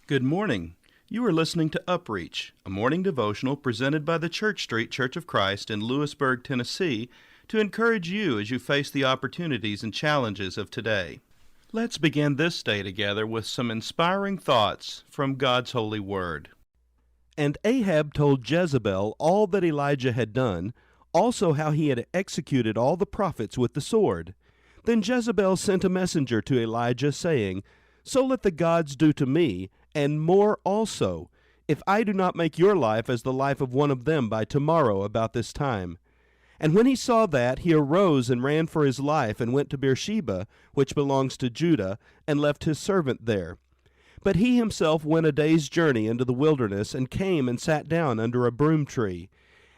Good morning. You are listening to UpReach, a morning devotional presented by the Church Street Church of Christ in Lewisburg, Tennessee, to encourage you as you face the opportunities and challenges of today. Let's begin this day together with some inspiring thoughts from God's holy word. And Ahab told Jezebel all that Elijah had done, also how he had executed all the prophets with the sword. Then Jezebel sent a messenger to Elijah, saying, So let the gods do to me, and more also, if I do not make your life as the life of one of them by tomorrow about this time. And when he saw that, he arose and ran for his life, and went to Beersheba, which belongs to Judah, and left his servant there. But he himself went a day's journey into the wilderness, and came and sat down under a broom tree.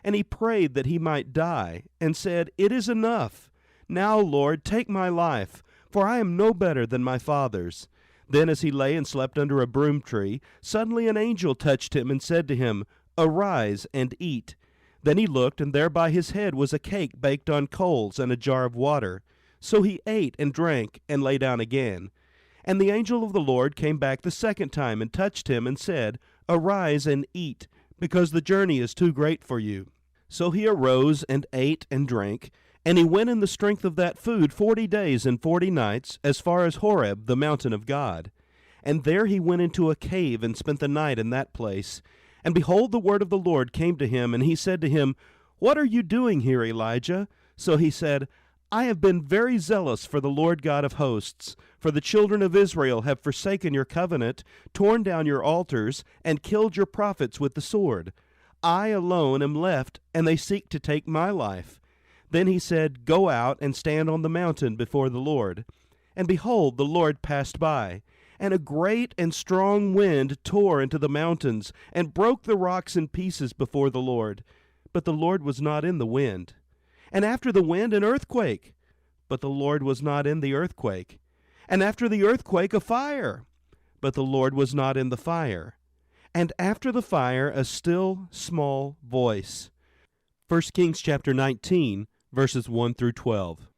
And he prayed that he might die, and said, It is enough. Now, Lord, take my life, for I am no better than my fathers. Then as he lay and slept under a broom tree, suddenly an angel touched him and said to him, Arise and eat. Then he looked, and there by his head was a cake baked on coals and a jar of water. So he ate and drank and lay down again. And the angel of the Lord came back the second time and touched him and said, Arise and eat, because the journey is too great for you. So he arose and ate and drank, and he went in the strength of that food 40 days and 40 nights, as far as Horeb, the mountain of God. And there he went into a cave and spent the night in that place. And behold, the word of the Lord came to him, and he said to him, What are you doing here, Elijah? So he said, I have been very zealous for the Lord God of hosts, for the children of Israel have forsaken your covenant, torn down your altars, and killed your prophets with the sword. I alone am left, and they seek to take my life. Then he said, Go out and stand on the mountain before the Lord. And behold, the Lord passed by, and a great and strong wind tore into the mountains, and broke the rocks in pieces before the Lord. But the Lord was not in the wind. And after the wind an earthquake, but the Lord was not in the earthquake. And after the earthquake a fire, but the Lord was not in the fire. And after the fire a still small voice. 1 Kings chapter 19, verses 1 through 12.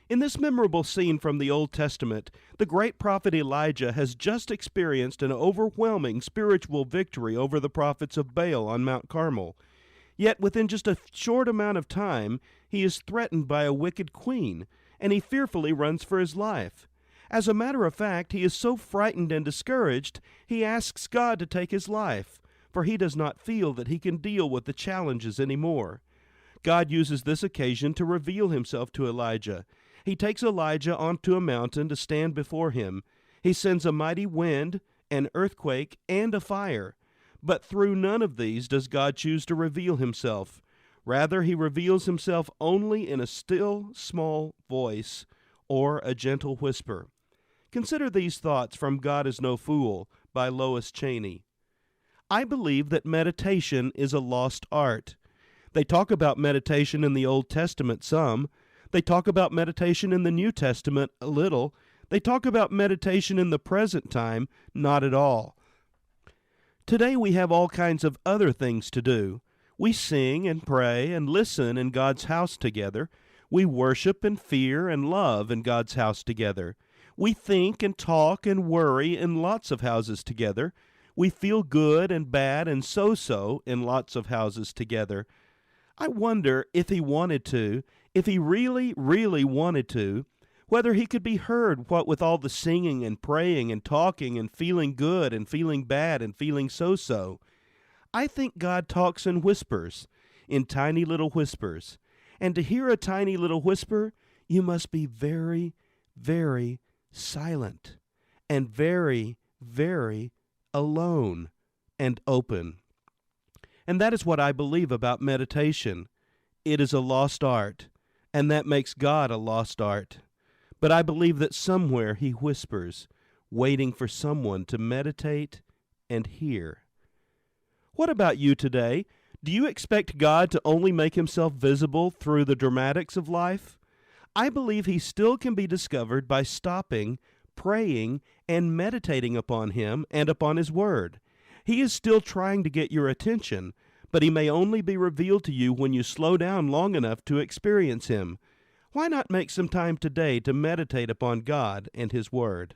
In this memorable scene from the Old Testament, the great prophet Elijah has just experienced an overwhelming spiritual victory over the prophets of Baal on Mount Carmel. Yet within just a short amount of time, he is threatened by a wicked queen, and he fearfully runs for his life. As a matter of fact, he is so frightened and discouraged, he asks God to take his life, for he does not feel that he can deal with the challenges anymore. God uses this occasion to reveal himself to Elijah. He takes Elijah onto a mountain to stand before him. He sends a mighty wind, an earthquake, and a fire. But through none of these does God choose to reveal himself. Rather, he reveals himself only in a still, small voice or a gentle whisper. Consider these thoughts from God is No Fool by Lois Cheney. I believe that meditation is a lost art. They talk about meditation in the Old Testament some. They talk about meditation in the New Testament a little. They talk about meditation in the present time not at all. Today we have all kinds of other things to do. We sing and pray and listen in God's house together. We worship and fear and love in God's house together. We think and talk and worry in lots of houses together. We feel good and bad and so-so in lots of houses together. I wonder if he wanted to, if he really, really wanted to, whether he could be heard what with all the singing and praying and talking and feeling good and feeling bad and feeling so-so. I think God talks in whispers, in tiny little whispers. And to hear a tiny little whisper, you must be very, very silent and very, very alone and open. And that is what I believe about meditation. It is a lost art, and that makes God a lost art. But I believe that somewhere he whispers, waiting for someone to meditate and hear. What about you today? Do you expect God to only make himself visible through the dramatics of life? I believe he still can be discovered by stopping, praying, and meditating upon him and upon his word. He is still trying to get your attention, but he may only be revealed to you when you slow down long enough to experience him. Why not make some time today to meditate upon God and his word?